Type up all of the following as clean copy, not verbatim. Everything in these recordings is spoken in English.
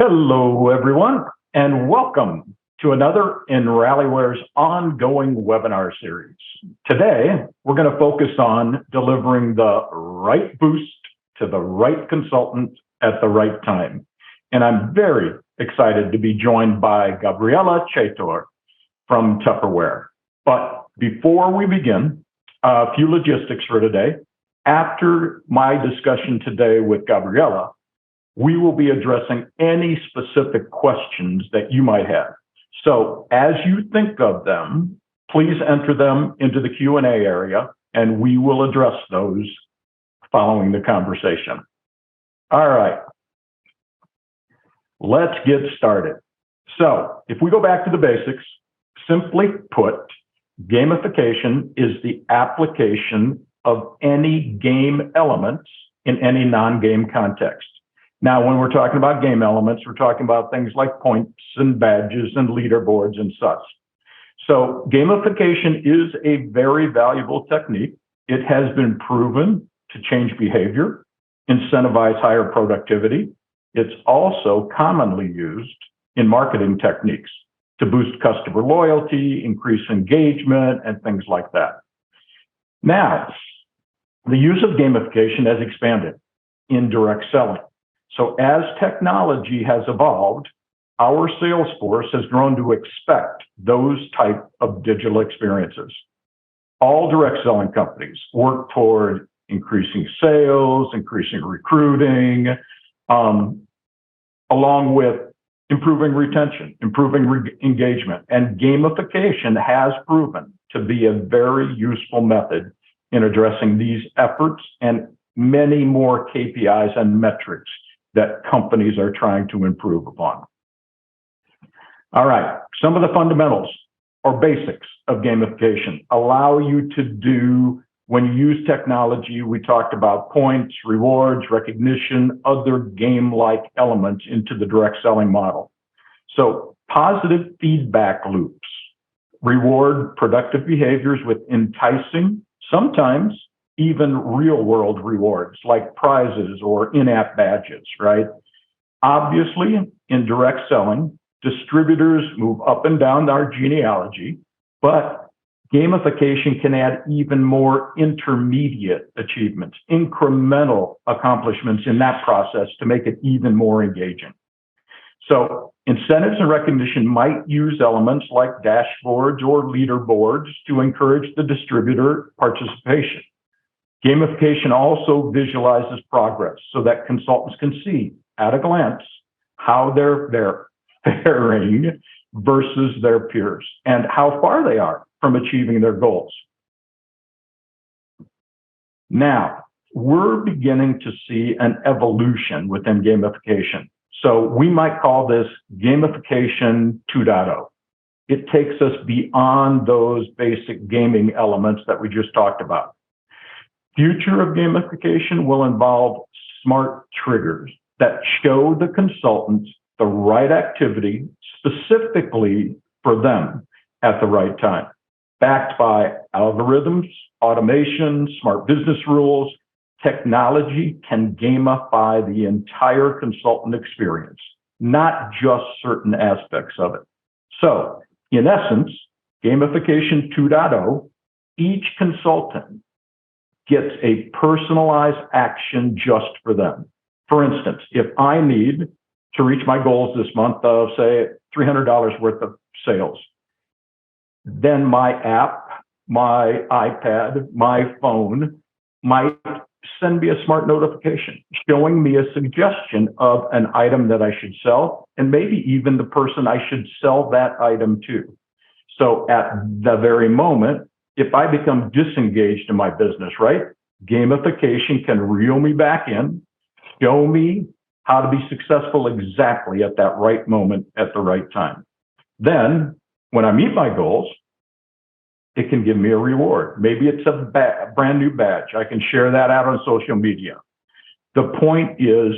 Hello, everyone, and welcome to another in Rallyware's ongoing webinar series. Today, we're going to focus on delivering the right boost to the right consultant at the right time. And I'm very excited to be joined by Gabriela Chaytor from Tupperware. But before we begin, a few logistics for today. After my discussion today with Gabriela, we will be addressing any specific questions that you might have. So as you think of them, please enter them into the Q&A area, and we will address those following the conversation. All right, let's get started. So if we go back to the basics, simply put, gamification is the application of any game elements in any non-game context. Now, when we're talking about game elements, we're talking about things like points and badges and leaderboards and such. So gamification is a very valuable technique. It has been proven to change behavior, incentivize higher productivity. It's also commonly used in marketing techniques to boost customer loyalty, increase engagement, and things like that. Now, the use of gamification has expanded in direct selling. So as technology has evolved, our sales force has grown to expect those type of digital experiences. All direct selling companies work toward increasing sales, increasing recruiting, along with improving retention, improving engagement. And gamification has proven to be a very useful method in addressing these efforts and many more KPIs and metrics that companies are trying to improve upon. All right, some of the fundamentals or basics of gamification allow you to do, when you use technology, we talked about points, rewards, recognition, other game-like elements into the direct selling model. So positive feedback loops reward productive behaviors with enticing, sometimes even real-world rewards like prizes or in-app badges, right? Obviously, in direct selling, distributors move up and down our genealogy, but gamification can add even more intermediate achievements, incremental accomplishments in that process to make it even more engaging. So incentives and recognition might use elements like dashboards or leaderboards to encourage the distributor participation. Gamification also visualizes progress so that consultants can see at a glance how they're faring versus their peers and how far they are from achieving their goals. Now, we're beginning to see an evolution within gamification. So we might call this Gamification 2.0. It takes us beyond those basic gaming elements that we just talked about. Future of gamification will involve smart triggers that show the consultants the right activity specifically for them at the right time, backed by algorithms, automation, smart business rules. Technology can gamify the entire consultant experience, not just certain aspects of it. So, in essence, Gamification 2.0, each consultant gets a personalized action just for them. For instance, if I need to reach my goals this month of, say, $300 worth of sales, then my app, my iPad, my phone might send me a smart notification showing me a suggestion of an item that I should sell and maybe even the person I should sell that item to. So at the very moment, if I become disengaged in my business, right, gamification can reel me back in, show me how to be successful exactly at that right moment at the right time. Then, when I meet my goals, it can give me a reward. Maybe it's a brand new badge. I can share that out on social media. The point is,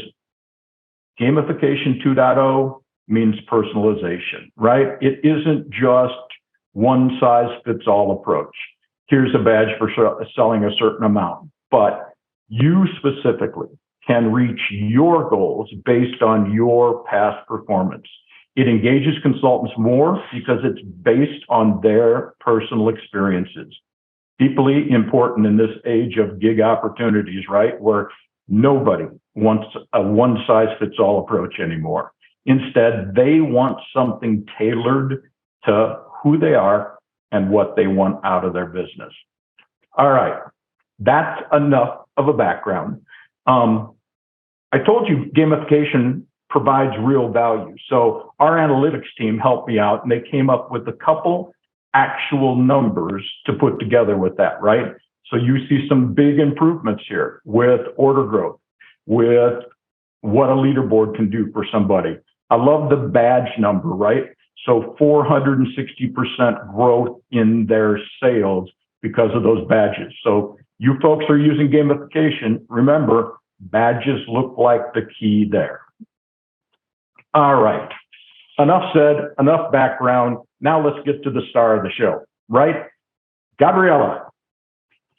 Gamification 2.0 means personalization, right? It isn't just one size fits all approach. Here's a badge for selling a certain amount, but you specifically can reach your goals based on your past performance. It engages consultants more because it's based on their personal experiences. Deeply important in this age of gig opportunities, right? Where nobody wants a one-size-fits-all approach anymore. Instead, they want something tailored to who they are and what they want out of their business. All right, that's enough of a background. I told you gamification provides real value. So our analytics team helped me out, and they came up with a couple actual numbers to put together with that, right? So you see some big improvements here with order growth, with what a leaderboard can do for somebody. I love the badge number, right? So 460% growth in their sales because of those badges. So you folks are using gamification. Remember, badges look like the key there. All right. Enough said, enough background. Now let's get to the star of the show, right? Gabriela,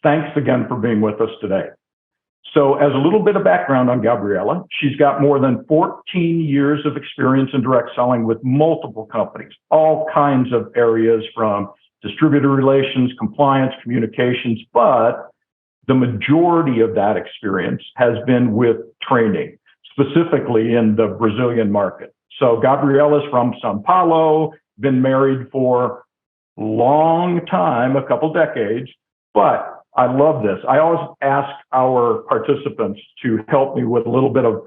thanks again for being with us today. So as a little bit of background on Gabriela, she's got more than 14 years of experience in direct selling with multiple companies, all kinds of areas from distributor relations, compliance, communications, but the majority of that experience has been with training, specifically in the Brazilian market. So Gabriela's from Sao Paulo, been married for a long time, a couple decades, but I love this. I always ask our participants to help me with a little bit of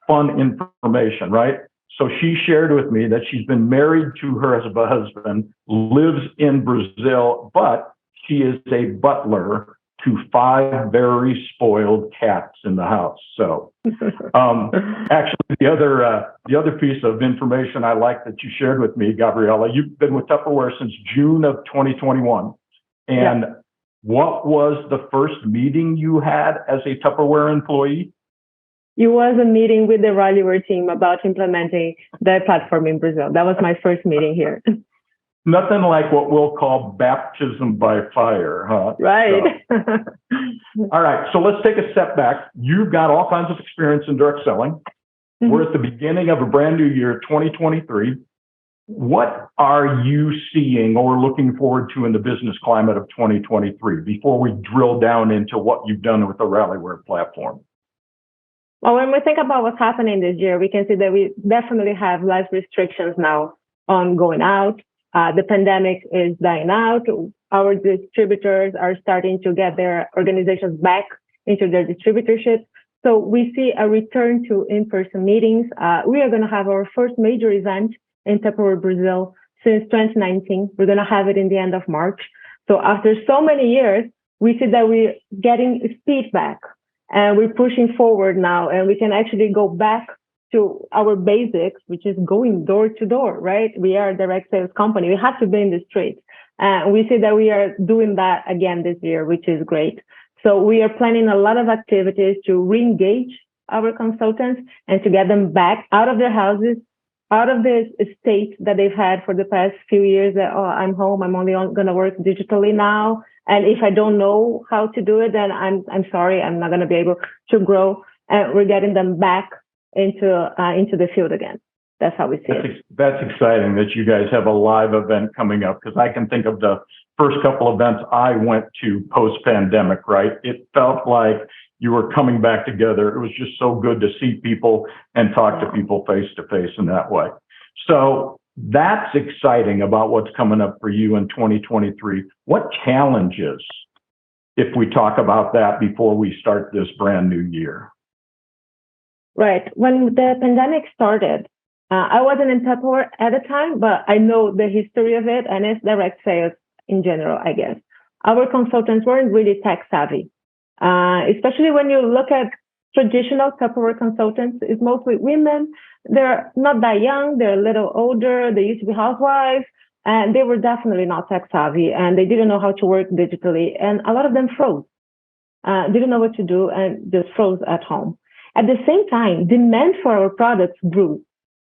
fun information, right? So she shared with me that she's been married to her husband, lives in Brazil, but she is a butler to 5 very spoiled cats in the house. So actually, the other piece of information I like that you shared with me, Gabriela, you've been with Tupperware since June of 2021. And yeah. What was the first meeting you had as a Tupperware employee? It was a meeting with the Rallyware team about implementing their platform in Brazil. That was my first meeting here. Nothing like what we'll call baptism by fire, huh? Right. So. All right, so let's take a step back. You've got all kinds of experience in direct selling. Mm-hmm. We're at the beginning of a brand new year, 2023. What are you seeing or looking forward to in the business climate of 2023 before we drill down into what you've done with the Rallyware platform? Well, when we think about what's happening this year, we can see that we definitely have less restrictions now on going out. The pandemic is dying out. Our distributors are starting to get their organizations back into their distributorship. So we see a return to in-person meetings. We are going to have our first major event in Tupperware Brazil since 2019. We're going to have it in the end of March. So after so many years, we see that we're getting speed back and we're pushing forward now, and we can actually go back to our basics, which is going door to door, right? We are a direct sales company. We have to be in the streets. We see that we are doing that again this year, which is great. So we are planning a lot of activities to re-engage our consultants and to get them back out of their houses, out of the state that they've had for the past few years that, oh, I'm home, I'm only going to work digitally now. And if I don't know how to do it, then I'm sorry, I'm not going to be able to grow. And we're getting them back into the field again. That's how we see it. That's exciting that you guys have a live event coming up, because I can think of the first couple events I went to post-pandemic, right? It felt like you were coming back together. It was just so good to see people and talk to people face to face in that way. So that's exciting about what's coming up for you in 2023. What challenges, if we talk about that before we start this brand new year? Right. When the pandemic started, I wasn't in Tupperware at the time, but I know the history of it, and it's direct sales in general, I guess. Our consultants weren't really tech savvy, especially when you look at traditional Tupperware consultants. It's mostly women. They're not that young. They're a little older. They used to be housewives, and they were definitely not tech savvy, and they didn't know how to work digitally. And a lot of them froze, didn't know what to do, and just froze at home. At the same time, demand for our products grew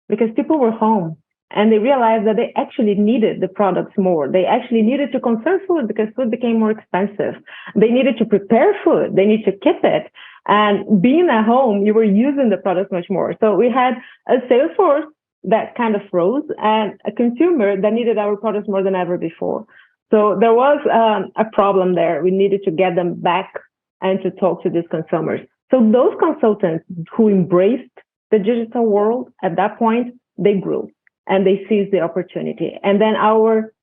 because people were home. and they realized that they actually needed the products more. They actually needed to conserve food because food became more expensive. They needed to prepare food. They need to keep it. And being at home, you were using the products much more. So we had a sales force that kind of froze and a consumer that needed our products more than ever before. So there was a problem there. We needed to get them back and to talk to these consumers. So those consultants who embraced the digital world at that point, they grew and they seized the opportunity. And then our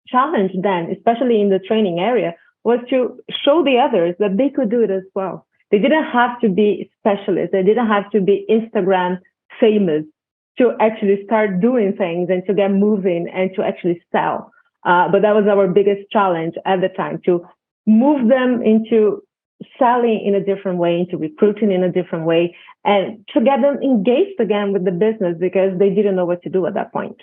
challenge then, especially in the training area, was to show the others that they could do it as well. They didn't have to be specialists. They didn't have to be Instagram famous to actually start doing things and to get moving and to actually sell. But that was our biggest challenge at the time, to move them into selling in a different way, into recruiting in a different way, and to get them engaged again with the business because they didn't know what to do at that point.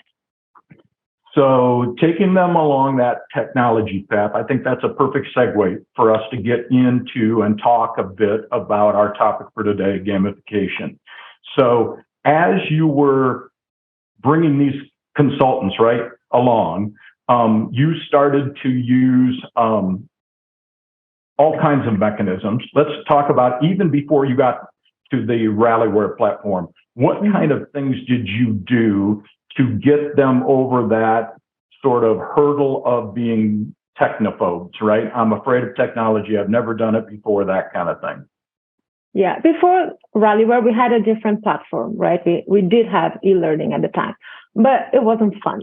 So taking them along that technology path, I think that's a perfect segue for us to get into and talk a bit about our topic for today, gamification. So as you were bringing these consultants right along, you started to use all kinds of mechanisms. Let's talk about, even before you got to the Rallyware platform, what kind of things did you do to get them over that sort of hurdle of being technophobes, right? I'm afraid of technology. I've never done it before, that kind of thing. Yeah, before Rallyware, we had a different platform, right? We did have e-learning at the time, but it wasn't fun.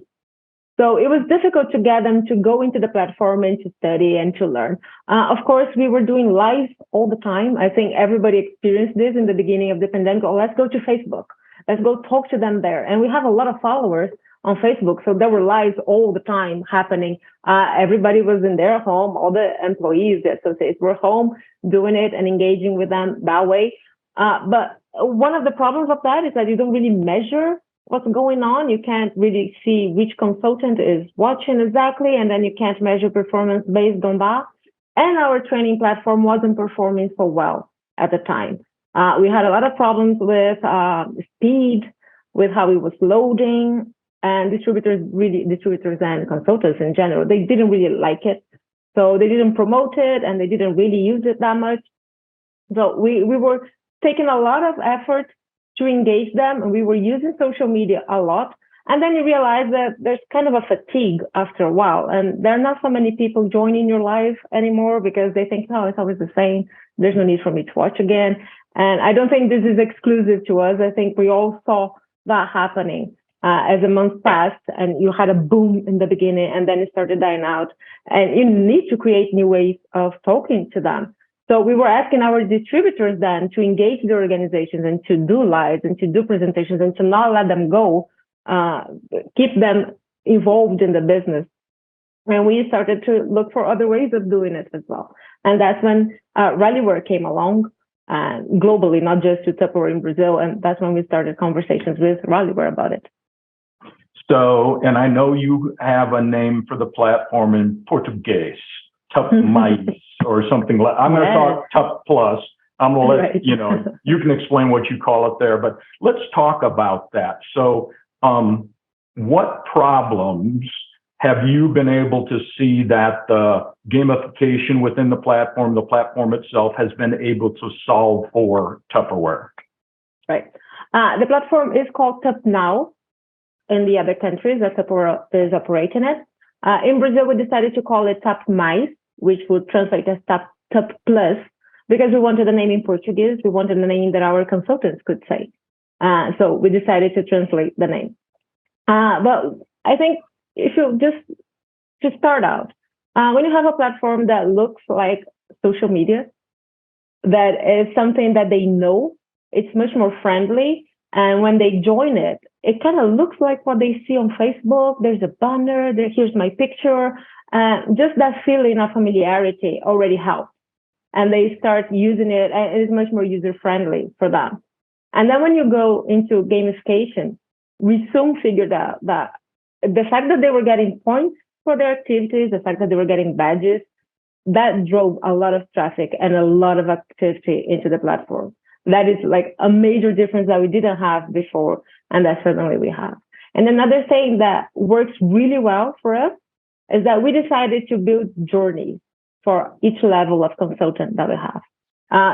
So it was difficult to get them to go into the platform and to study and to learn. Of course, we were doing live all the time. I think everybody experienced this in the beginning of the pandemic. Oh, let's go to Facebook. Let's go talk to them there. And we have a lot of followers on Facebook. So there were lives all the time happening. Everybody was in their home. All the employees, the associates were home doing it and engaging with them that way. But one of the problems of that is that you don't really measure what's going on. You can't really see which consultant is watching exactly, and then you can't measure performance based on that. And our training platform wasn't performing so well at the time. We had a lot of problems with speed, with how it was loading, and distributors and consultants in general, they didn't really like it. So they didn't promote it and they didn't really use it that much. So we were taking a lot of effort to engage them, and we were using social media a lot. And then you realize that there's kind of a fatigue after a while, and there are not so many people joining your live anymore because they think, oh, it's always the same. There's no need for me to watch again. And I don't think this is exclusive to us. I think we all saw that happening as the months passed, and you had a boom in the beginning, and then it started dying out. And you need to create new ways of talking to them. So we were asking our distributors then to engage the organizations and to do lives and to do presentations and to not let them go, keep them involved in the business. And we started to look for other ways of doing it as well. And that's when Rallyware came along globally, not just to Tupperware in Brazil. And that's when we started conversations with Rallyware about it. So, and I know you have a name for the platform in Portuguese, Tup Mais, or something like, I'm going to talk Tup Plus. I'm going to let, you can explain what you call it there, but let's talk about that. So, what problems have you been able to see that the gamification within the platform itself has been able to solve for Tupperware? Right. The platform is called Tup Now in the other countries that Tupperware is operating it. In Brazil, we decided to call it Tup Mais, which would translate as Tup Plus, because we wanted a name in Portuguese. We wanted a name that our consultants could say. So we decided to translate the name. But I think if you just to start out, when you have a platform that looks like social media, that is something that they know, it's much more friendly. And when they join it, it kind of looks like what they see on Facebook. There's a banner, here's my picture. Just that feeling of familiarity already helps. And they start using it, and it is much more user-friendly for them. And then when you go into gamification, we soon figured out that the fact that they were getting points for their activities, the fact that they were getting badges, that drove a lot of traffic and a lot of activity into the platform. That is like a major difference that we didn't have before, and that certainly we have. And another thing that works really well for us is that we decided to build journeys for each level of consultant that we have.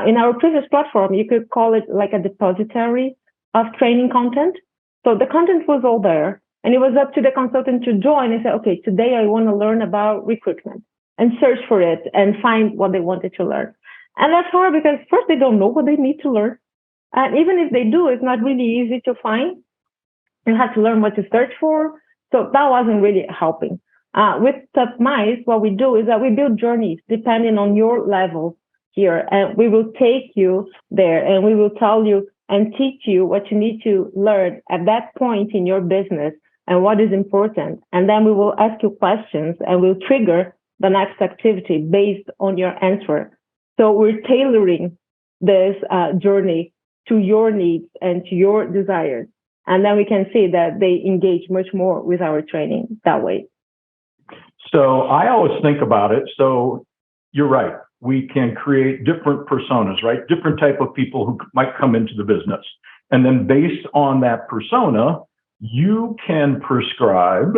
In our previous platform, you could call it like a depository of training content. So the content was all there, and it was up to the consultant to join and say, okay, today I want to learn about recruitment, and search for it and find what they wanted to learn. And that's hard because first they don't know what they need to learn. And even if they do, it's not really easy to find. You have to learn what to search for. So that wasn't really helping. With Tupmice, what we do is that we build journeys depending on your level here. And we will take you there and we will tell you and teach you what you need to learn at that point in your business and what is important. And then we will ask you questions and we'll trigger the next activity based on your answer. So we're tailoring this journey to your needs and to your desires. And then we can see that they engage much more with our training that way. So I always think about it. So you're right. We can create different personas, right? Different type of people who might come into the business. And then based on that persona, you can prescribe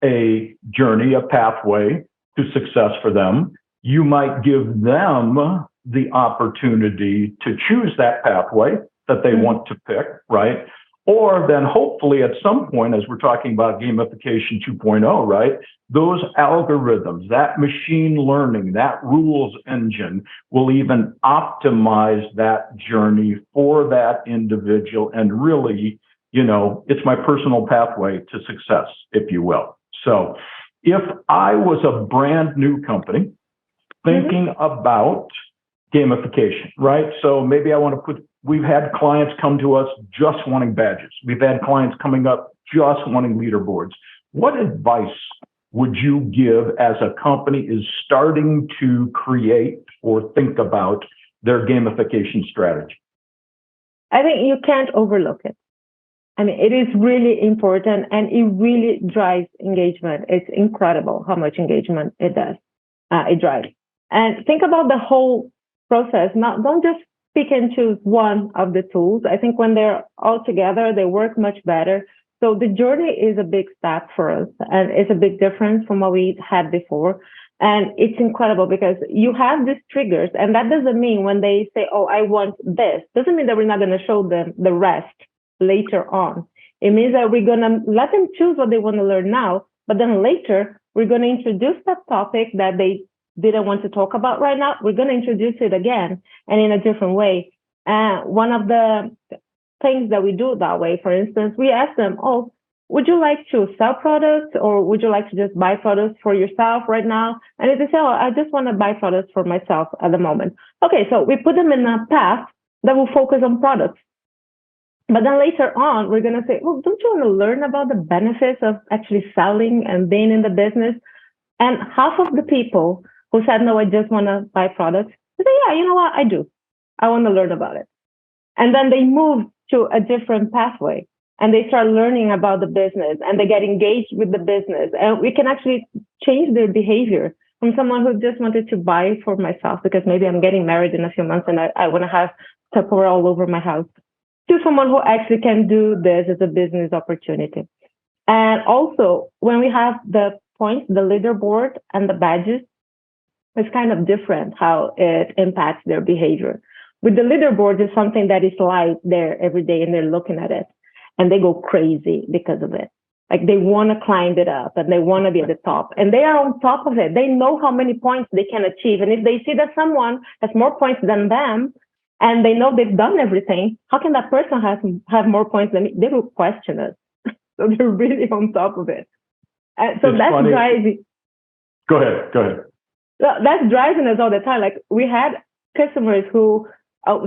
a journey, a pathway to success for them. You might give them the opportunity to choose that pathway that they want to pick, right? Or then hopefully at some point, as we're talking about gamification 2.0, right? Those algorithms, that machine learning, that rules engine will even optimize that journey for that individual. And really, you know, it's my personal pathway to success, if you will. So if I was a brand new company thinking about gamification, right? So maybe I want to we've had clients come to us just wanting badges. We've had clients coming up just wanting leaderboards. What advice would you give as a company is starting to create or think about their gamification strategy? I think you can't overlook it. I mean, it is really important and it really drives engagement. It's incredible how much engagement it does. It drives. And think about the whole process. Don't just pick and choose one of the tools. I think when they're all together, they work much better. So the journey is a big step for us and it's a big difference from what we had before. And it's incredible because you have these triggers, and that doesn't mean when they say, oh, I want this, doesn't mean that we're not going to show them the rest later on. It means that we're going to let them choose what they want to learn now, but then later we're going to introduce that topic that they didn't want to talk about right now. We're going to introduce it again and in a different way. One of the things that we do that way, for instance, we ask them, oh, would you like to sell products or would you like to just buy products for yourself right now? And if they say, oh, I just want to buy products for myself at the moment. Okay, so we put them in a path that will focus on products. But then later on, we're going to say, well, don't you want to learn about the benefits of actually selling and being in the business? And half of the people who said, no, I just want to buy products, they say, yeah, you know what? I do. I want to learn about it. And then they move to a different pathway and they start learning about the business and they get engaged with the business. And we can actually change their behavior from someone who just wanted to buy for myself because maybe I'm getting married in a few months and I want to have Tupperware all over my house, to someone who actually can do this as a business opportunity. And also, when we have the points, the leaderboard and the badges, it's kind of different how it impacts their behavior. With the leaderboard, it's something that is live there every day and they're looking at it and they go crazy because of it. Like they want to climb it up and they want to be at the top and they are on top of it. They know how many points they can achieve. And if they see that someone has more points than them and they know they've done everything, how can that person have more points than me? They will question us. So they're really on top of it. So it's that's funny. driving. Go ahead. That's driving us all the time. Like we had customers who,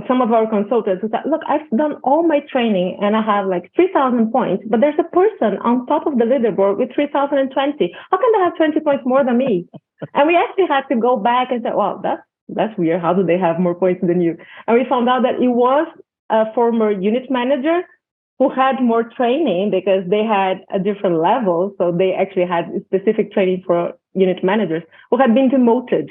some of our consultants who said, look, I've done all my training and I have like 3,000 points, but there's a person on top of the leaderboard with 3,020. How can they have 20 points more than me? And we actually had to go back and say, well, that's weird. How do they have more points than you? And we found out that it was a former unit manager who had more training because they had a different level. So they actually had specific training for unit managers who had been demoted.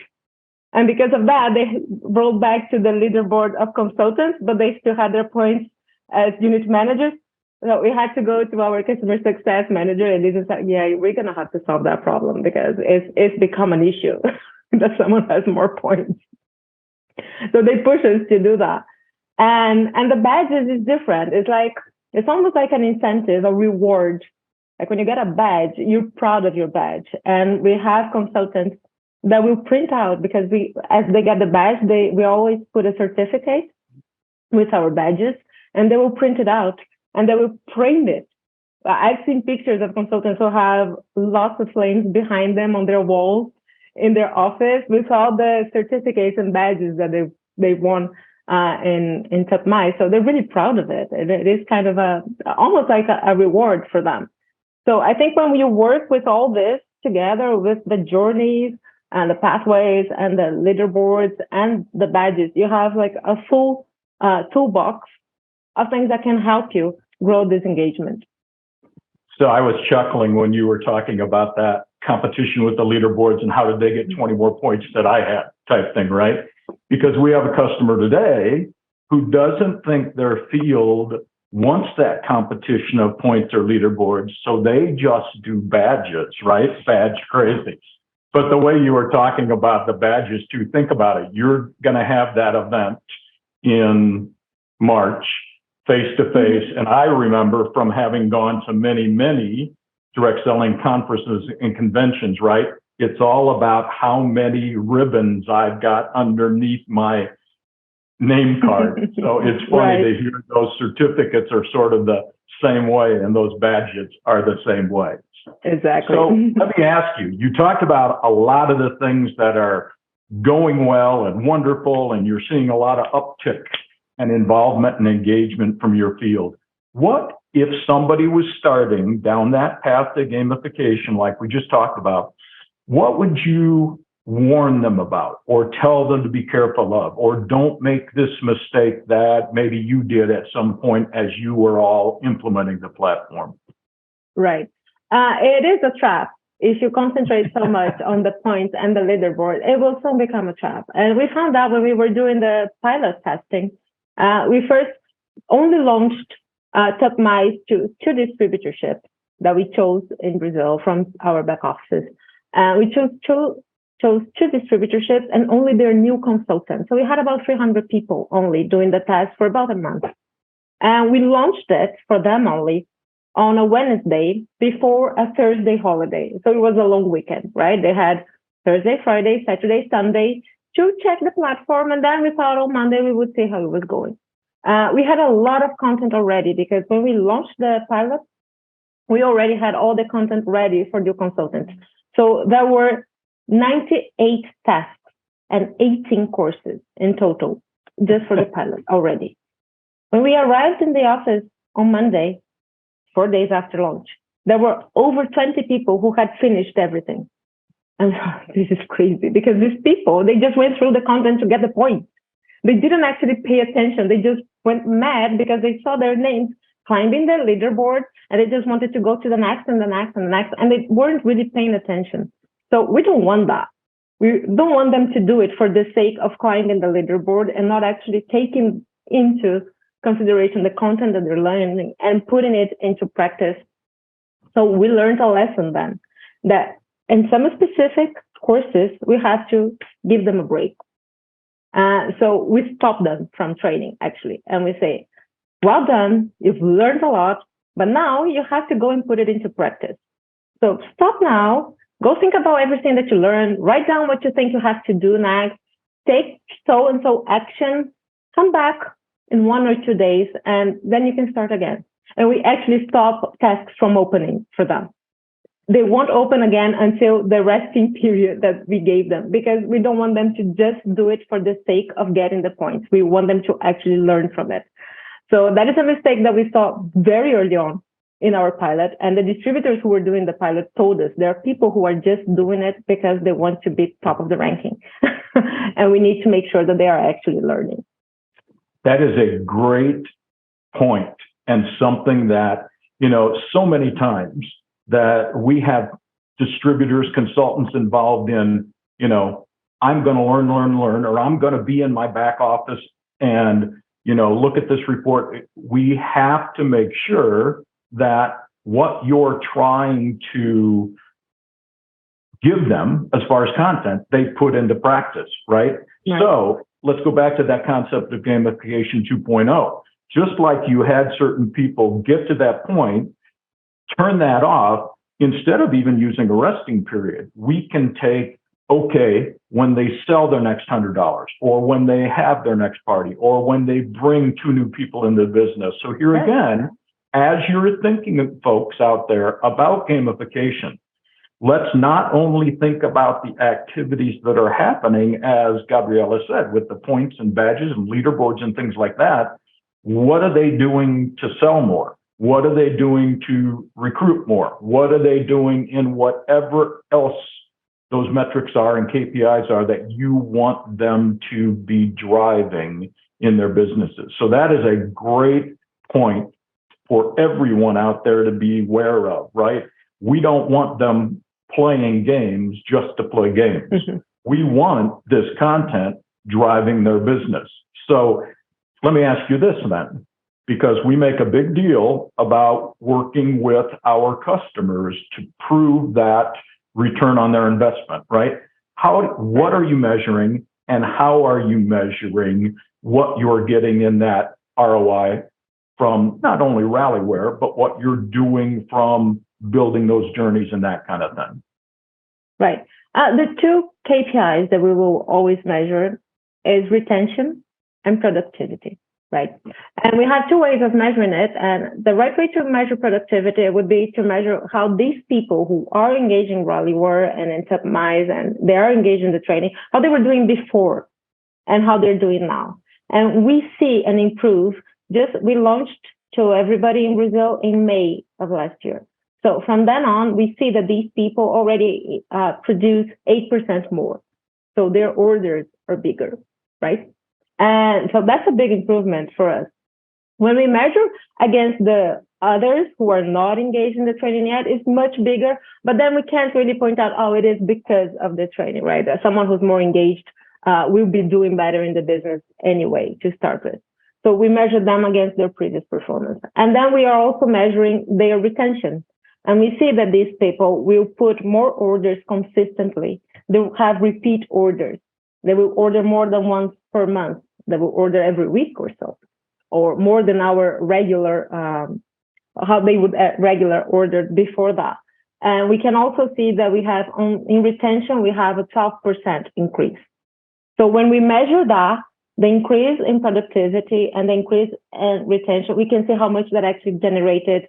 And because of that, they rolled back to the leaderboard of consultants, but they still had their points as unit managers. So we had to go to our customer success manager and they just said, yeah, we're going to have to solve that problem because it's become an issue that someone has more points. So they push us to do that. And the badges is different. It's almost like an incentive, a reward. Like when you get a badge, you're proud of your badge. And we have consultants that will print out because as they get the badge, we always put a certificate with our badges and they will print it out and they will frame it. I've seen pictures of consultants who have lots of flames behind them on their walls in their office with all the certificates and badges that they won in Tupperware. So they're really proud of it. It is kind of almost like a reward for them. So I think when you work with all this together with the journeys and the pathways and the leaderboards and the badges, you have like a full toolbox of things that can help you grow this engagement. So I was chuckling when you were talking about that competition with the leaderboards and how did they get 20 more points that I had type thing, right? Because we have a customer today who doesn't think their field wants that competition of points or leaderboards. So they just do badges, right? Badge crazy. But the way you were talking about the badges too, think about it. You're going to have that event in March, face to face. And I remember from having gone to many direct selling conferences and conventions, right? It's all about how many ribbons I've got underneath my name card. So it's funny to hear those certificates are sort of the same way and those badges are the same way. Exactly. So let me ask you, you talked about a lot of the things that are going well and wonderful, and you're seeing a lot of uptick and involvement and engagement from your field. What if somebody was starting down that path to gamification, like we just talked about, what would you warn them about or tell them to be careful of, or don't make this mistake that maybe you did at some point as you were all implementing the platform? Right. It is a trap. If you concentrate so much on the points and the leaderboard, it will soon become a trap. And we found out when we were doing the pilot testing, we first only launched Tupperware to two distributorships that we chose in Brazil from our back offices. We chose two distributorships and only their new consultants. So we had about 300 people only doing the test for about a month. And we launched it for them only on a Wednesday before a Thursday holiday. So it was a long weekend, right? They had Thursday, Friday, Saturday, Sunday to check the platform. And then we thought on Monday we would see how it was going. We had a lot of content already because when we launched the pilot, we already had all the content ready for new consultants. So there were 98 tasks and 18 courses in total just for the pilot already. When we arrived in the office on Monday, 4 days after launch, there were over 20 people who had finished everything. And this is crazy because these people, they just went through the content to get the points. They didn't actually pay attention. They just went mad because they saw their names climbing the leaderboard and they just wanted to go to the next and the next and the next. And they weren't really paying attention. So we don't want that. We don't want them to do it for the sake of climbing the leaderboard and not actually taking into consideration the content that they're learning and putting it into practice. So we learned a lesson then that in some specific courses, we have to give them a break. So we stop them from training actually. And we say, well done, you've learned a lot, but now you have to go and put it into practice. So stop now, go think about everything that you learned, write down what you think you have to do next, take so-and-so action, come back in 1 or 2 days, and then you can start again. And we actually stop tasks from opening for them. They won't open again until the resting period that we gave them, because we don't want them to just do it for the sake of getting the points. We want them to actually learn from it. So that is a mistake that we saw very early on in our pilot. And the distributors who were doing the pilot told us there are people who are just doing it because they want to be top of the ranking. And we need to make sure that they are actually learning. That is a great point, and something that, so many times that we have distributors, consultants involved in, I'm going to learn, or I'm going to be in my back office and look at this report. We have to make sure that what you're trying to give them as far as content, they put into practice, right? So let's go back to that concept of gamification 2.0. Just like you had certain people get to that point, turn that off, instead of even using a resting period, we can take, okay, when they sell their next $100, or when they have their next party, or when they bring 2 new people into the business. So here again, as you're thinking of folks out there about gamification, let's not only think about the activities that are happening, as Gabriela said, with the points and badges and leaderboards and things like that. What are they doing to sell more? What are they doing to recruit more? What are they doing in whatever else those metrics are and KPIs are that you want them to be driving in their businesses? So that is a great point for everyone out there to be aware of, right? We don't want them playing games just to play games. We want this content driving their business. So let me ask you this then, because we make a big deal about working with our customers to prove that return on their investment, right? What are you measuring, and how are you measuring what you're getting in that ROI from not only Rallyware, but what you're doing from building those journeys and that kind of thing? Right. The 2 KPIs that we will always measure is retention and productivity, right? And we have 2 ways of measuring it. And the right way to measure productivity would be to measure how these people who are engaging Rallyware and in Tupperware, and they are engaged in the training, how they were doing before and how they're doing now. And we see an improve. We launched to everybody in Brazil in May of last year. So from then on, we see that these people already produce 8% more. So their orders are bigger, right? And so that's a big improvement for us. When we measure against the others who are not engaged in the training yet, it's much bigger, but then we can't really point out, oh, it is because of the training, right? Someone who's more engaged will be doing better in the business anyway to start with. So we measure them against their previous performance. And then we are also measuring their retention. And we see that these people will put more orders consistently. They will have repeat orders. They will order more than once per month. They will order every week or so, or more than our regular, how they would regular order before that. And we can also see that we have in retention, we have a 12% increase. So when we measure that, the increase in productivity and the increase in retention, we can see how much that actually generated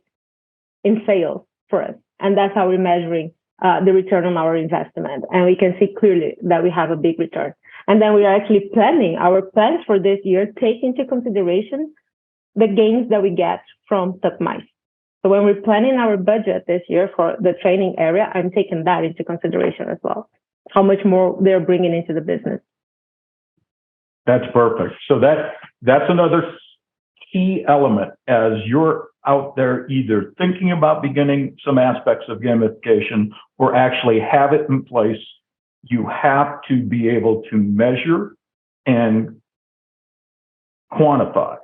in sales for us. And that's how we're measuring the return on our investment. And we can see clearly that we have a big return. And then we are actually planning our plans for this year, take into consideration the gains that we get from Tupperware. So when we're planning our budget this year for the training area, I'm taking that into consideration as well, how much more they're bringing into the business. That's perfect. So that's another key element as you're out there either thinking about beginning some aspects of gamification or actually have it in place. You have to be able to measure and quantify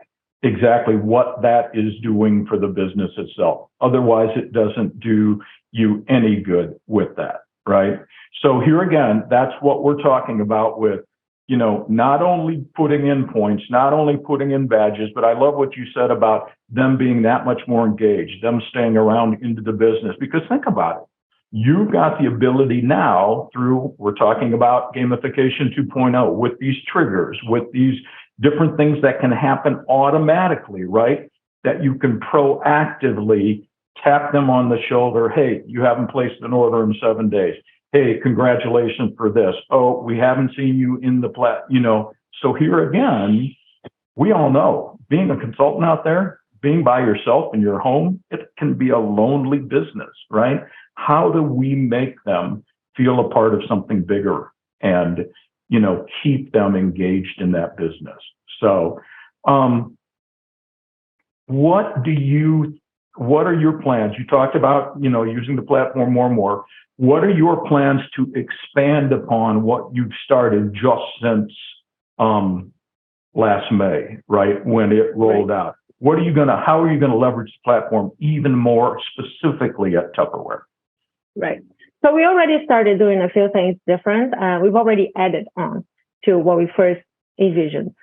exactly what that is doing for the business itself. Otherwise, it doesn't do you any good with that, right? So here again, that's what we're talking about with, not only putting in points, not only putting in badges, but I love what you said about them being that much more engaged, them staying around into the business. Because think about it. You've got the ability now we're talking about gamification 2.0 with these triggers, with these different things that can happen automatically, right? That you can proactively tap them on the shoulder. Hey, you haven't placed an order in 7 days. Hey, congratulations for this. Oh, we haven't seen you in the So here again, we all know being a consultant out there, being by yourself in your home, it can be a lonely business, right? How do we make them feel a part of something bigger and, keep them engaged in that business? So, what are your plans? You talked about, using the platform more and more. What are your plans to expand upon what you've started just since last May, right, when it rolled out. How are you gonna leverage the platform even more specifically at Tupperware? Right. So we already started doing a few things different. We've already added on to what we first envisioned.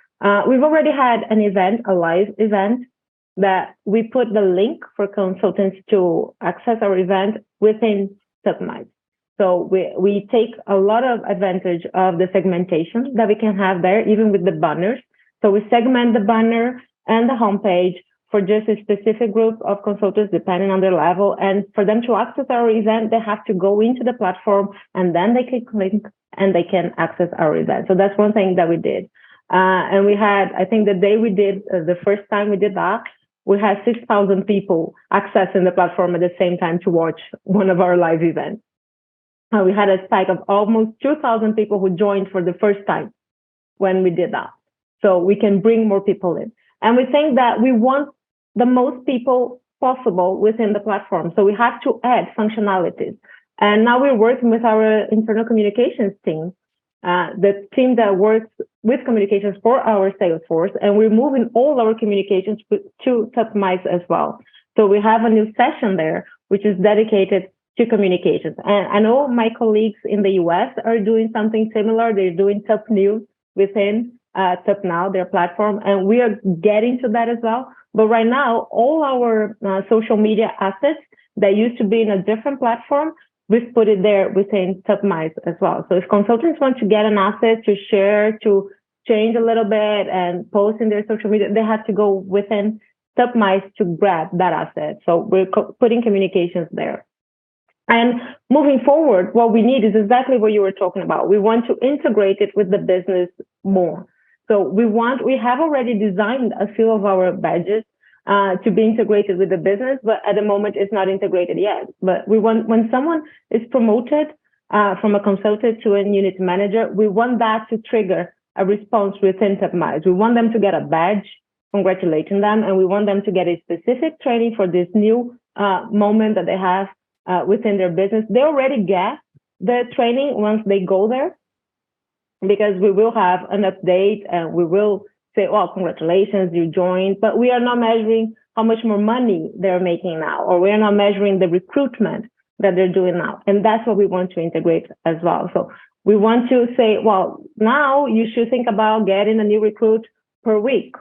We've already had an event, a live event, that we put the link for consultants to access our event within Tupmice. So we take a lot of advantage of the segmentation that we can have there, even with the banners. So we segment the banner and the homepage for just a specific group of consultants, depending on their level. And for them to access our event, they have to go into the platform and then they can click and they can access our event. So that's one thing that we did. And we had, I think the day we did, the first time we did that, we had 6,000 people accessing the platform at the same time to watch one of our live events. We had a spike of almost 2,000 people who joined for the first time when we did that. So we can bring more people in. And we think that we want the most people possible within the platform. So we have to add functionalities. And now we're working with our internal communications team, the team that works with communications for our sales force, and we're moving all our communications to Tupmice as well. So we have a new session there, which is dedicated to communications. And I know my colleagues in the US are doing something similar. They're doing Tup News within Tup Now, their platform, and we are getting to that as well. But right now, all our social media assets that used to be in a different platform, we've put it there within Tupmice as well. So if consultants want to get an asset to share, to change a little bit and post in their social media, they have to go within Tupmice to grab that asset. So we're putting communications there. And moving forward, what we need is exactly what you were talking about. We want to integrate it with the business more. So we have already designed a few of our badges to be integrated with the business, but at the moment it's not integrated yet. But we want, when someone is promoted from a consultant to a unit manager, we want that to trigger a response within Tupmice. We want them to get a badge congratulating them, and we want them to get a specific training for this new moment that they have within their business. They already get the training once they go there, because we will have an update and we will say, well, congratulations, you joined, but we are not measuring how much more money they're making now, or we are not measuring the recruitment that they're doing now. And that's what we want to integrate as well. So we want to say, well, now you should think about getting a new recruit per week.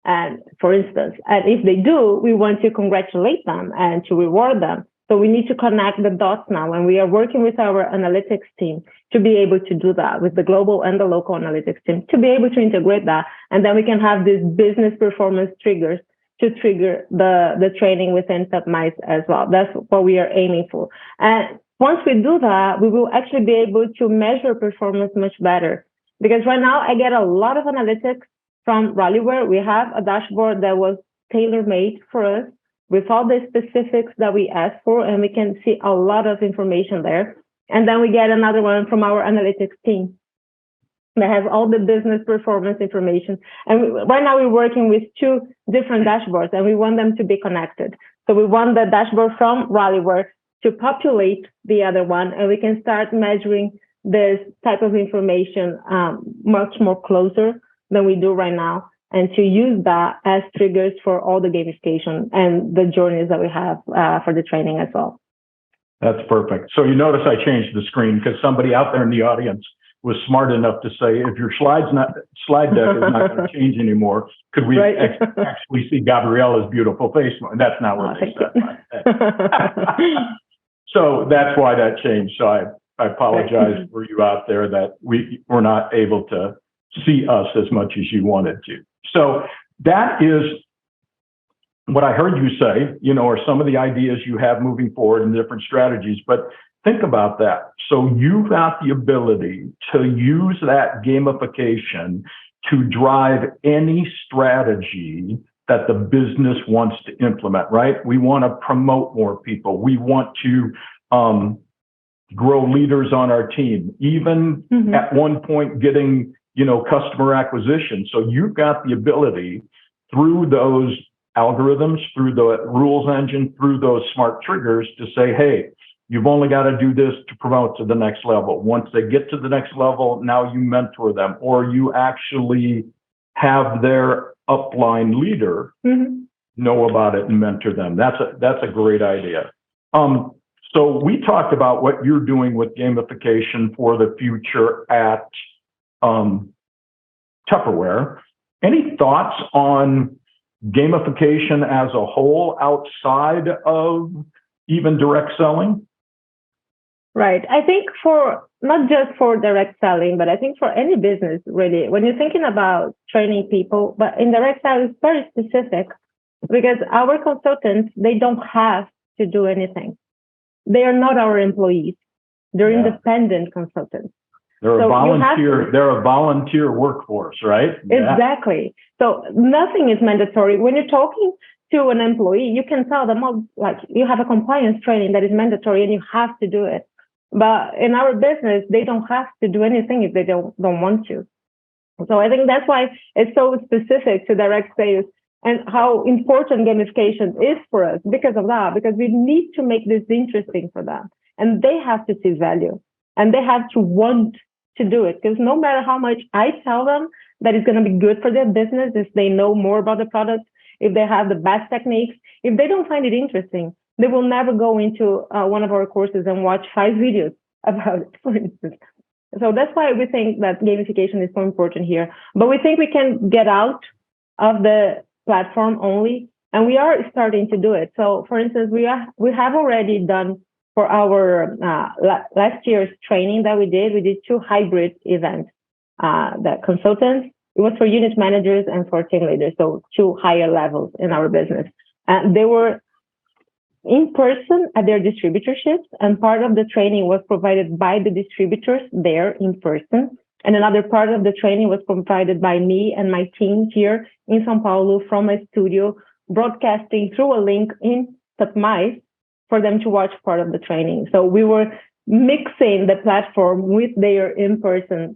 And for instance, and if they do, we want to congratulate them and to reward them. So we need to connect the dots now, and we are working with our analytics team to be able to do that, with the global and the local analytics team, to be able to integrate that. And then we can have these business performance triggers to trigger the training within Tupmice as well. That's what we are aiming for. And once we do that, we will actually be able to measure performance much better. Because right now I get a lot of analytics from Rallyware. We have a dashboard that was tailor-made for us, with all the specifics that we asked for, and we can see a lot of information there. And then we get another one from our analytics team that has all the business performance information. And right now we're working with two different dashboards, and we want them to be connected. So we want the dashboard from Rallyware to populate the other one, and we can start measuring this type of information much more closer than we do right now, and to use that as triggers for all the gamification and the journeys that we have for the training as well. That's perfect. So you notice I changed the screen because somebody out there in the audience was smart enough to say, if your slide deck is not going to change anymore, could we actually see Gabriela's beautiful face? And that's not what they said. So that's why that changed. So I apologize for you out there that we were not able to see us as much as you wanted to. So that is what I heard you say, are some of the ideas you have moving forward and different strategies, but think about that. So you've got the ability to use that gamification to drive any strategy that the business wants to implement, right? We want to promote more people. We want to grow leaders on our team, even at one point getting customer acquisition. So you've got the ability through those algorithms, through the rules engine, through those smart triggers to say, hey, you've only got to do this to promote to the next level. Once they get to the next level, now you mentor them, or you actually have their upline leader know about it and mentor them. That's a great idea. So we talked about what you're doing with gamification for the future at Tupperware. Any thoughts on gamification as a whole outside of even direct selling? Right. I think for not just for direct selling, but I think for any business, really, when you're thinking about training people, but in direct selling, it's very specific because our consultants, they don't have to do anything. They are not our employees. They're independent consultants. They're a volunteer workforce, right? Exactly. So nothing is mandatory. When you're talking to an employee, you can tell them, oh, like you have a compliance training that is mandatory and you have to do it. But in our business, they don't have to do anything if they don't want to. So I think that's why it's so specific to direct sales and how important gamification is for us because of that, because we need to make this interesting for them. And they have to see value and they have to want to do it. Because no matter how much I tell them that it's going to be good for their business, if they know more about the product, if they have the best techniques, if they don't find it interesting, they will never go into one of our courses and watch 5 videos about it, for instance. So that's why we think that gamification is so important here. But we think we can get out of the platform only, and we are starting to do it. So, for instance, we have already done for our last year's training that we did 2 hybrid events. That consultants, it was for unit managers and for team leaders, so 2 higher levels in our business. And they were in person at their distributorships, and part of the training was provided by the distributors there in person. And another part of the training was provided by me and my team here in São Paulo from a studio, broadcasting through a link in Tupperware for them to watch part of the training. So we were mixing the platform with their in-person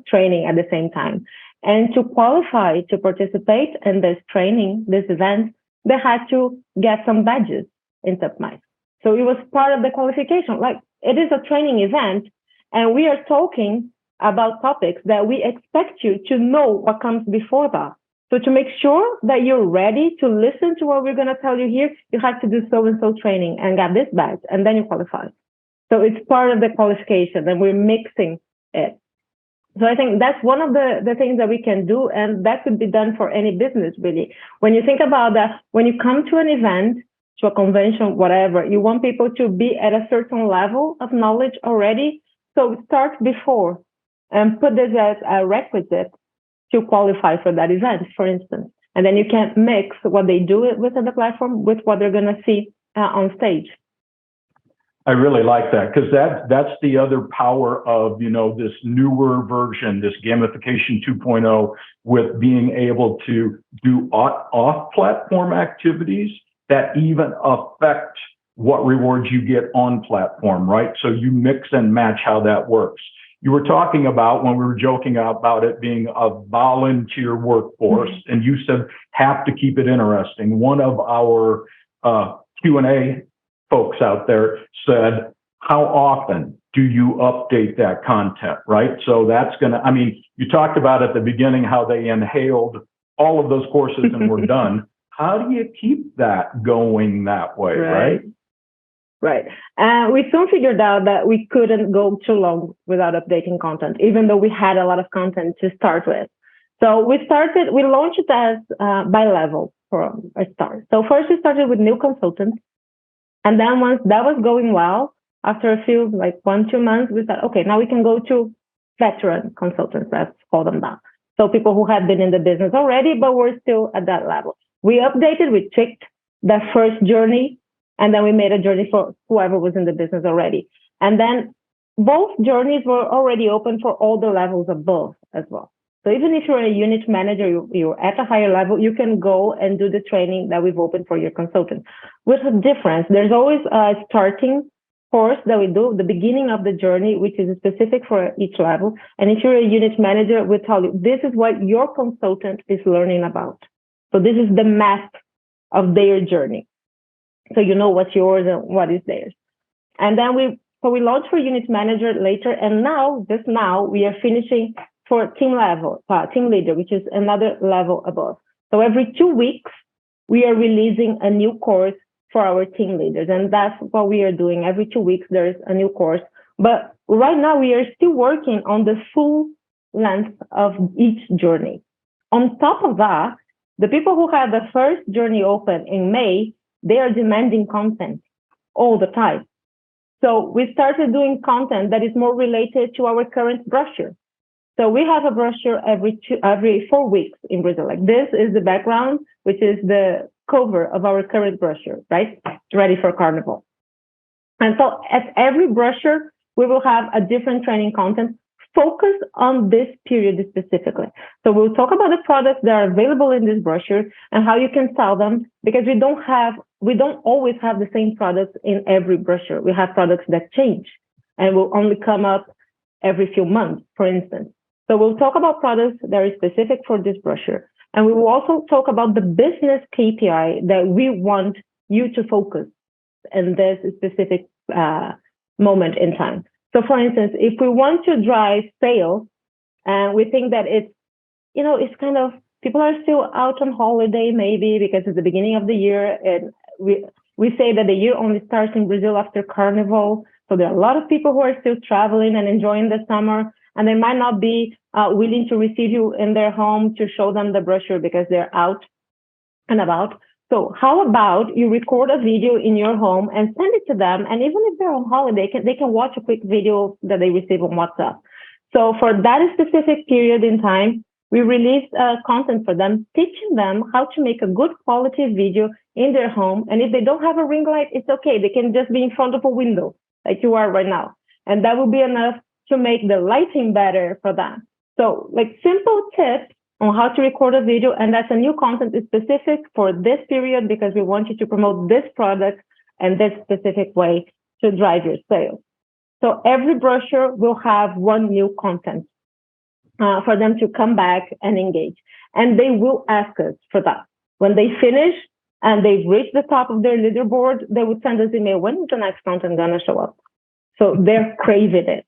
training at the same time. And to qualify to participate in this training, this event, they had to get some badges in Tupperware. So it was part of the qualification. Like, it is a training event, and we are talking about topics that we expect you to know what comes before that. So to make sure that you're ready to listen to what we're going to tell you here, you have to do so-and-so training and get this badge, and then you qualify. So it's part of the qualification, and we're mixing it. So I think that's one of the things that we can do, and that could be done for any business, really. When you think about that, when you come to an event, to a convention, whatever, you want people to be at a certain level of knowledge already. So start before and put this as a requisite to qualify for that event, for instance. And then you can mix what they do within the platform with what they're going to see on stage. I really like that, because that's the other power of, this newer version, this Gamification 2.0, with being able to do off-platform activities that even affect what rewards you get on platform, right? So you mix and match how that works. You were talking about, when we were joking about it being a volunteer workforce, and you said have to keep it interesting. One of our Q&A folks out there said, how often do you update that content, right? So that's you talked about at the beginning how they inhaled all of those courses and were done. How do you keep that going that way, right? Right. We soon figured out that we couldn't go too long without updating content, even though we had a lot of content to start with. So we launched it as by level for a start. So first we started with new consultants. And then once that was going well, after a few, 1-2 months, we said, okay, now we can go to veteran consultants, let's call them that. So people who had been in the business already, but were still at that level. We updated, we checked the first journey, and then we made a journey for whoever was in the business already. And then both journeys were already open for all the levels above as well. So even if you're a unit manager, you're at a higher level, you can go and do the training that we've opened for your consultant. With a difference, there's always a starting course that we do, the beginning of the journey, which is specific for each level. And if you're a unit manager, we tell you, this is what your consultant is learning about. So this is the map of their journey. So you know what's yours and what is theirs. And then we launched for unit manager later. And just now we are finishing for team leader, which is another level above. So every 2 weeks, we are releasing a new course for our team leaders. And that's what we are doing. Every 2 weeks, there's a new course. But right now, we are still working on the full length of each journey. On top of that, the people who had the first journey open in May, they are demanding content all the time. So we started doing content that is more related to our current brochure. So we have a brochure every 4 weeks in Brazil. Like this is the background, which is the cover of our current brochure, right? Ready for Carnival. And so at every brochure, we will have a different training content focused on this period specifically. So we'll talk about the products that are available in this brochure and how you can sell them, because we don't always have the same products in every brochure. We have products that change and will only come up every few months, for instance. So we'll talk about products that are specific for this brochure. And we will also talk about the business KPI that we want you to focus in this specific moment in time. So for instance, if we want to drive sales and we think that it's kind of, people are still out on holiday maybe because it's the beginning of the year. And we say that the year only starts in Brazil after Carnival. So there are a lot of people who are still traveling and enjoying the summer, and they might not be willing to receive you in their home to show them the brochure because they're out and about. So how about you record a video in your home and send it to them? And even if they're on holiday, they can watch a quick video that they receive on WhatsApp. So for that specific period in time, we released content for them, teaching them how to make a good quality video in their home. And if they don't have a ring light, it's okay. They can just be in front of a window like you are right now. And that will be enough to make the lighting better for them. So like simple tips on how to record a video, and that's a new content is specific for this period because we want you to promote this product and this specific way to drive your sales. So every brochure will have one new content for them to come back and engage. And they will ask us for that. When they finish and they've reached the top of their leaderboard, they would send us an email, when is the next content gonna show up? So they're craving it.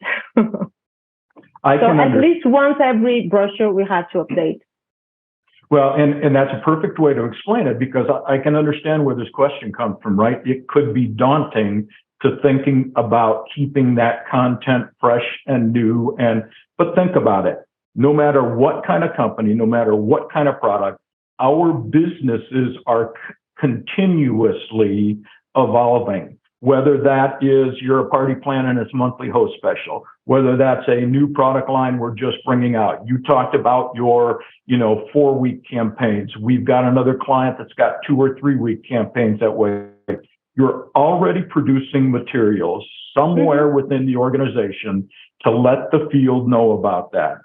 So at least once every brochure we have to update. Well, and that's a perfect way to explain it, because I can understand where this question comes from, right? It could be daunting to thinking about keeping that content fresh and new. But think about it. No matter what kind of company, no matter what kind of product, our businesses are continuously evolving. Whether that is you're a party planning its monthly host special, whether that's a new product line we're just bringing out. You talked about your, 4-week campaigns. We've got another client that's got 2 or 3 week campaigns that way. You're already producing materials somewhere within the organization to let the field know about that.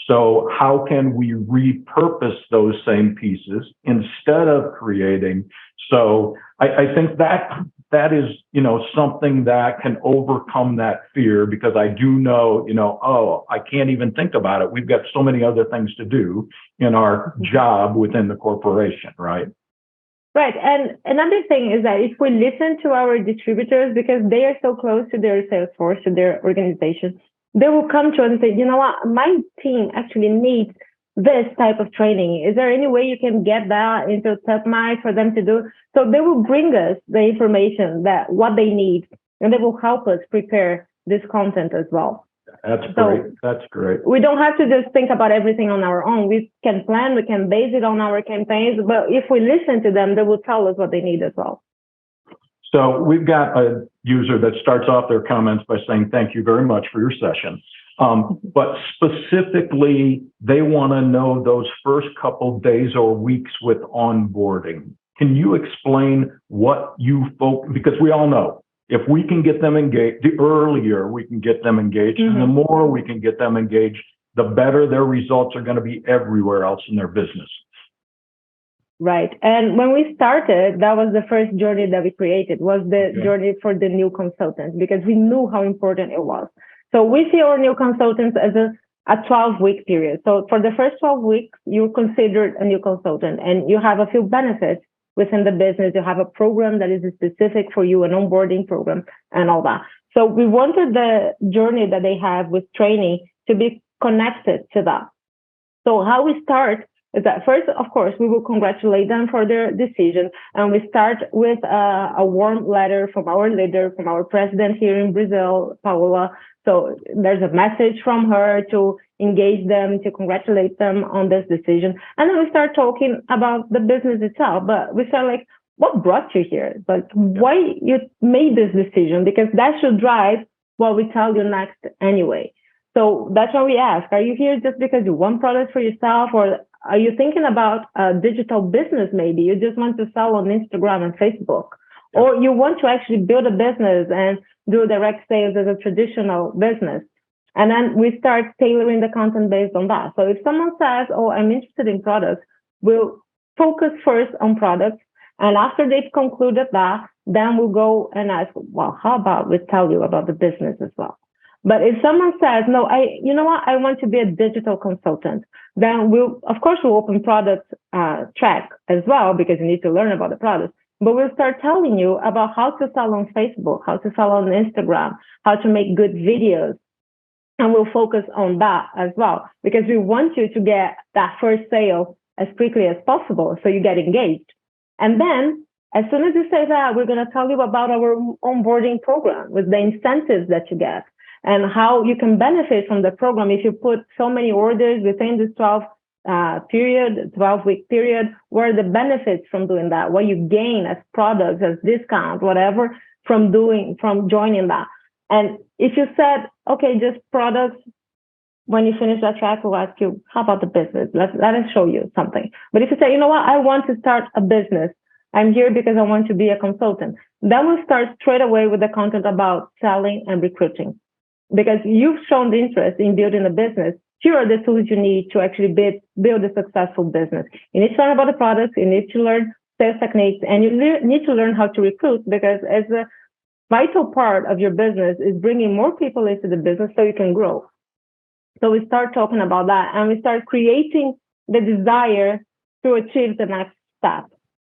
So how can we repurpose those same pieces instead of creating? So I think that is, something that can overcome that fear, because I do know, I can't even think about it. We've got so many other things to do in our job within the corporation, right? Right. And another thing is that if we listen to our distributors, because they are so close to their sales force, to their organization, they will come to us and say, you know what, my team actually needs this type of training. Is there any way you can get that into Tupperware for them to do? So they will bring us the information that what they need, and they will help us prepare this content as well. That's great. That's great. We don't have to just think about everything on our own. We can plan, we can base it on our campaigns, but if we listen to them, they will tell us what they need as well. So we've got a user that starts off their comments by saying, thank you very much for your session. But specifically, they want to know those first couple days or weeks with onboarding. Can you explain what because we all know if we can get them engaged, the earlier we can get them engaged, and the more we can get them engaged, the better their results are going to be everywhere else in their business. Right. And when we started, that was the first journey that we created, was the journey for the new consultants, because we knew how important it was. So we see our new consultants as a 12-week period. So for the first 12 weeks, you're considered a new consultant and you have a few benefits within the business. You have a program that is specific for you, an onboarding program and all that. So we wanted the journey that they have with training to be connected to that. So how we start is that first, of course, we will congratulate them for their decision. And we start with a warm letter from our leader, from our president here in Brazil, Paola. So there's a message from her to engage them, to congratulate them on this decision. And then we start talking about the business itself. But we start like, what brought you here? Like, why you made this decision? Because that should drive what we tell you next anyway. So that's why we ask, are you here just because you want products for yourself, or are you thinking about a digital business maybe? You just want to sell on Instagram and Facebook, or you want to actually build a business and do direct sales as a traditional business. And then we start tailoring the content based on that. So if someone says, oh, I'm interested in products, we'll focus first on products. And after they've concluded that, then we'll go and ask, well, how about we tell you about the business as well? But if someone says, no, you know what, I want to be a digital consultant, then we'll open product track as well, because you need to learn about the product. But we'll start telling you about how to sell on Facebook, how to sell on Instagram, how to make good videos. And we'll focus on that as well, because we want you to get that first sale as quickly as possible so you get engaged. And then as soon as you say that, we're going to tell you about our onboarding program with the incentives that you get, and how you can benefit from the program if you put so many orders within this 12-week period. What are the benefits from doing that? What you gain as products, as discounts, whatever, from joining that. And if you said, okay, just products, when you finish that track, we'll ask you, how about the business? Let us show you something. But if you say, you know what, I want to start a business, I'm here because I want to be a consultant, then we'll start straight away with the content about selling and recruiting. Because you've shown the interest in building a business, here are the tools you need to actually build a successful business. You need to learn about the products, you need to learn sales techniques, and you need to learn how to recruit, because as a vital part of your business is bringing more people into the business so you can grow. So we start talking about that, and we start creating the desire to achieve the next step.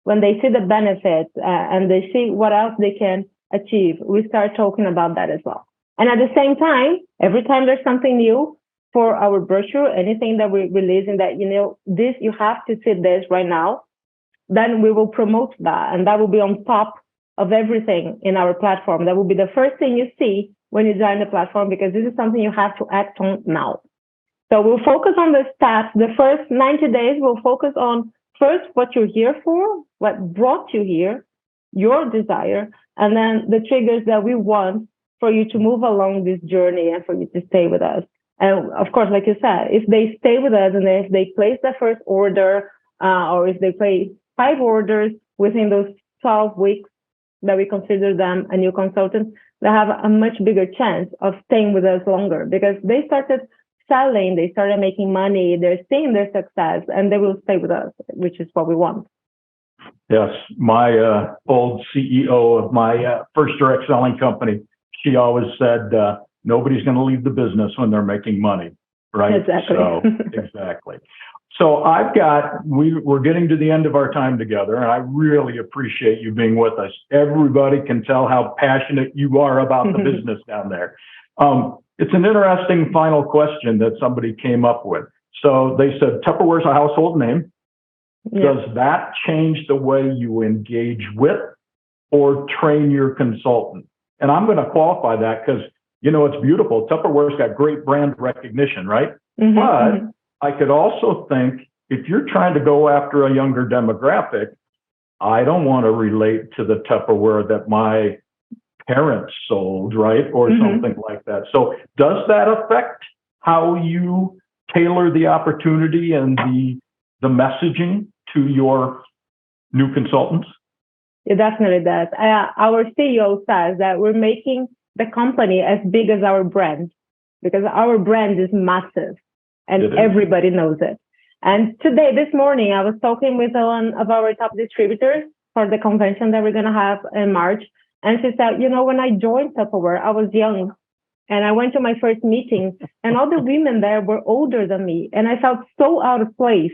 When they see the benefits and they see what else they can achieve, we start talking about that as well. And at the same time, every time there's something new for our brochure, anything that we're releasing that, this, you have to see this right now, then we will promote that. And that will be on top of everything in our platform. That will be the first thing you see when you join the platform, because this is something you have to act on now. So we'll focus on the steps. The first 90 days, we'll focus on first what you're here for, what brought you here, your desire, and then the triggers that we want for you to move along this journey and for you to stay with us. And of course, like you said, if they stay with us and if they place their first order, or if they place 5 orders within those 12 weeks that we consider them a new consultant, they have a much bigger chance of staying with us longer, because they started selling, they started making money, they're seeing their success, and they will stay with us, which is what we want. Yes, my old CEO of my first direct selling company, she always said, nobody's going to leave the business when they're making money, right? Exactly. So, exactly. So we're getting to the end of our time together, and I really appreciate you being with us. Everybody can tell how passionate you are about the business down there. It's an interesting final question that somebody came up with. So they said, Tupperware's a household name. Yeah. Does that change the way you engage with or train your consultant? And I'm going to qualify that because, it's beautiful. Tupperware's got great brand recognition, right? Mm-hmm. But I could also think, if you're trying to go after a younger demographic, I don't want to relate to the Tupperware that my parents sold, right? Or something like that. So does that affect how you tailor the opportunity and the messaging to your new consultants? It definitely does. Our CEO says that we're making the company as big as our brand, because our brand is massive and everybody knows it. And this morning, I was talking with one of our top distributors for the convention that we're going to have in March. And she said, when I joined Tupperware, I was young and I went to my first meeting and all the women there were older than me. And I felt so out of place.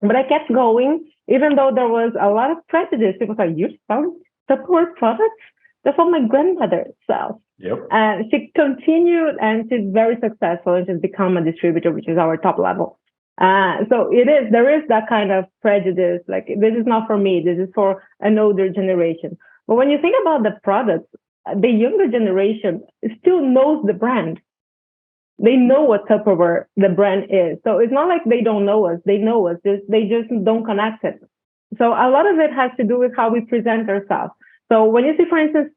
But I kept going, even though there was a lot of prejudice. People said, you sell Tupperware products? That's what my grandmother sells. Yep. And she continued, and she's very successful, and she's become a distributor, which is our top level. So there is that kind of prejudice, like this is not for me, this is for an older generation. But when you think about the products, the younger generation still knows the brand. They know what Tupperware, the brand is. So it's not like they don't know us. They know us. They just don't connect it. So a lot of it has to do with how we present ourselves. So when you see, for instance,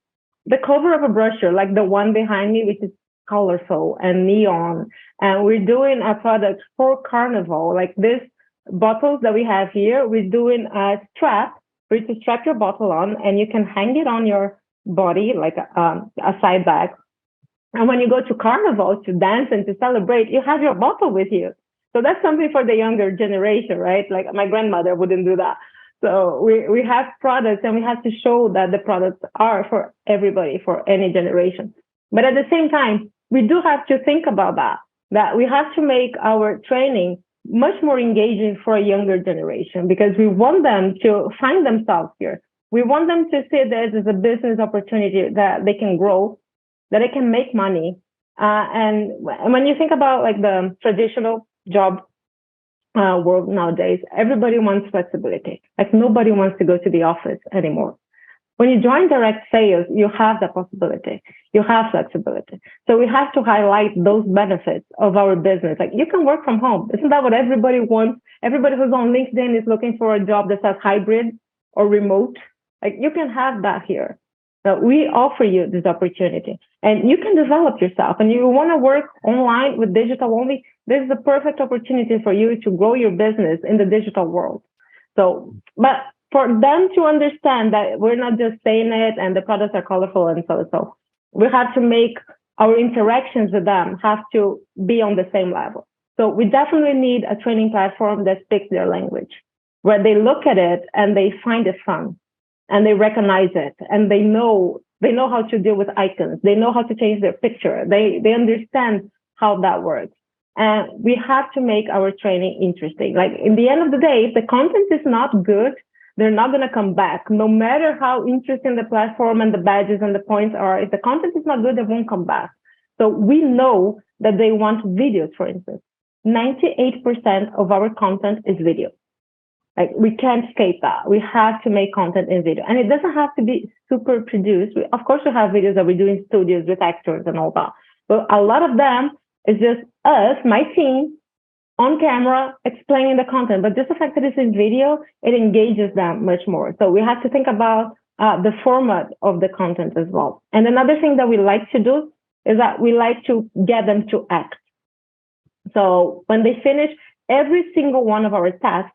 the cover of a brochure, like the one behind me, which is colorful and neon, and we're doing a product for Carnival, like this bottles that we have here, we're doing a strap for you to strap your bottle on, and you can hang it on your body like a side bag. And when you go to Carnival to dance and to celebrate, you have your bottle with you. So that's something for the younger generation, right? Like my grandmother wouldn't do that. So we have products, and we have to show that the products are for everybody, for any generation. But at the same time, we do have to think about that we have to make our training much more engaging for a younger generation, because we want them to find themselves here. We want them to see this as a business opportunity that they can grow, that they can make money. And when you think about like the traditional job world nowadays, everybody wants flexibility. Like nobody wants to go to the office anymore. When you join direct sales, you have that possibility. You have flexibility. So we have to highlight those benefits of our business. Like you can work from home. Isn't that what everybody wants? Everybody who's on LinkedIn is looking for a job that says hybrid or remote. Like you can have that here. So we offer you this opportunity, and you can develop yourself. And you want to work online with digital only, this is the perfect opportunity for you to grow your business in the digital world. So, but for them to understand that we're not just saying it and the products are colorful and so, we have to make our interactions with them have to be on the same level. So we definitely need a training platform that speaks their language, where they look at it and they find it fun, and they recognize it, and they know how to deal with icons. They know how to change their picture. They understand how that works. And we have to make our training interesting. Like in the end of the day, if the content is not good, they're not going to come back. No matter how interesting the platform and the badges and the points are, if the content is not good, they won't come back. So we know that they want videos, for instance. 98% of our content is video. Like we can't escape that. We have to make content in video. And it doesn't have to be super produced. Of course, we have videos that we do in studios with actors and all that. But a lot of them is just us, my team, on camera, explaining the content. But just the fact that it's in video, it engages them much more. So we have to think about the format of the content as well. And another thing that we like to do is that we like to get them to act. So when they finish, every single one of our tasks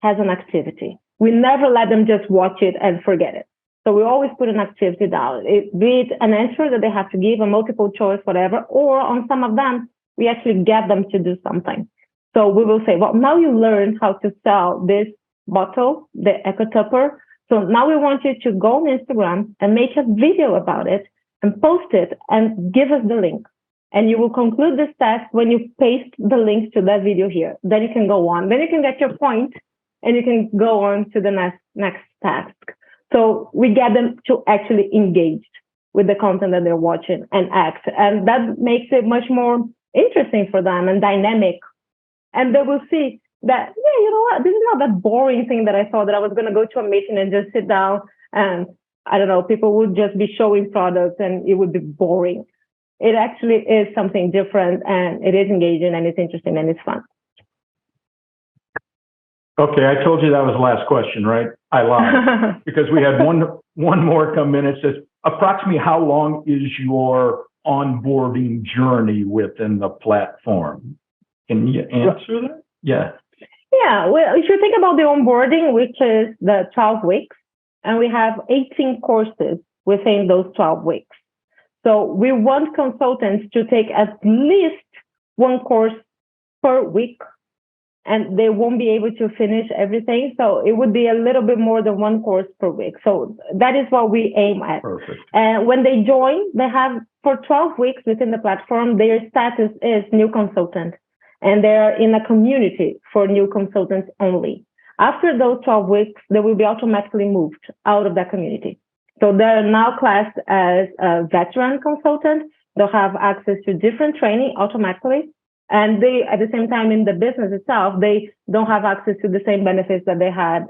has an activity. We never let them just watch it and forget it. So we always put an activity down. Be it an answer that they have to give, a multiple choice, whatever, or on some of them, we actually get them to do something. So we will say, well, now you learned how to sell this bottle, the Eco Tupper. So now we want you to go on Instagram and make a video about it and post it and give us the link. And you will conclude this task when you paste the link to that video here. Then you can go on. Then you can get your point and you can go on to the next task. So we get them to actually engage with the content that they're watching and act. And that makes it much more interesting for them and dynamic. And they will see that, yeah, you know what, this is not that boring thing that I thought, that I was going to go to a meeting and just sit down and, I don't know, people would just be showing products and it would be boring. It actually is something different, and it is engaging, and it's interesting, and it's fun. Okay, I told you that was the last question, right? I lied because we had one more come in. It says, approximately how long is your onboarding journey within the platform? Can you answer that? Yeah. Yeah, well, if you think about the onboarding, which is the 12 weeks, and we have 18 courses within those 12 weeks. So we want consultants to take at least one course per week, and they won't be able to finish everything. So it would be a little bit more than one course per week. So that is what we aim at. Perfect. And when they join, they have, for 12 weeks within the platform, their status is new consultant. And they're in a community for new consultants only. After those 12 weeks, they will be automatically moved out of that community. So they're now classed as a veteran consultant. They'll have access to different training automatically. And they, at the same time, in the business itself, they don't have access to the same benefits that they had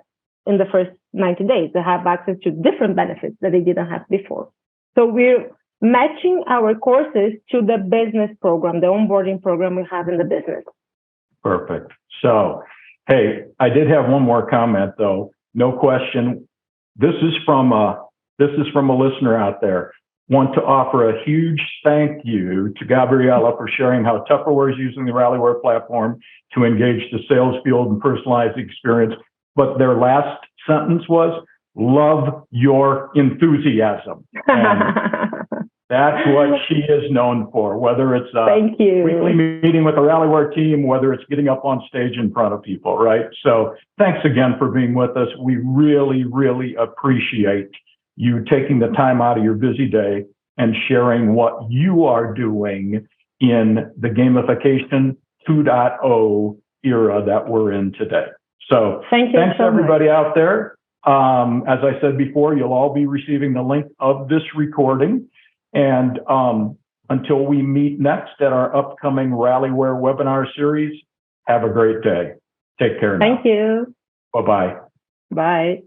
in the first 90 days. They have access to different benefits that they didn't have before. So we're matching our courses to the business program, the onboarding program we have in the business. Perfect. So, hey, I did have one more comment though. No question. This is from a listener out there. Want to offer a huge thank you to Gabriela for sharing how Tupperware is using the Rallyware platform to engage the sales field and personalize the experience. But their last sentence was, love your enthusiasm. And that's what she is known for, whether it's a Thank you. weekly meeting with the Rallyware team, whether it's getting up on stage in front of people, right? So thanks again for being with us. We really, really appreciate you taking the time out of your busy day and sharing what you are doing in the Gamification 2.0 era that we're in today. So thanks so everybody out there. As I said before, you'll all be receiving the link of this recording. And until we meet next at our upcoming Rallyware webinar series, have a great day. Take care now. Thank you. Bye-bye. Bye.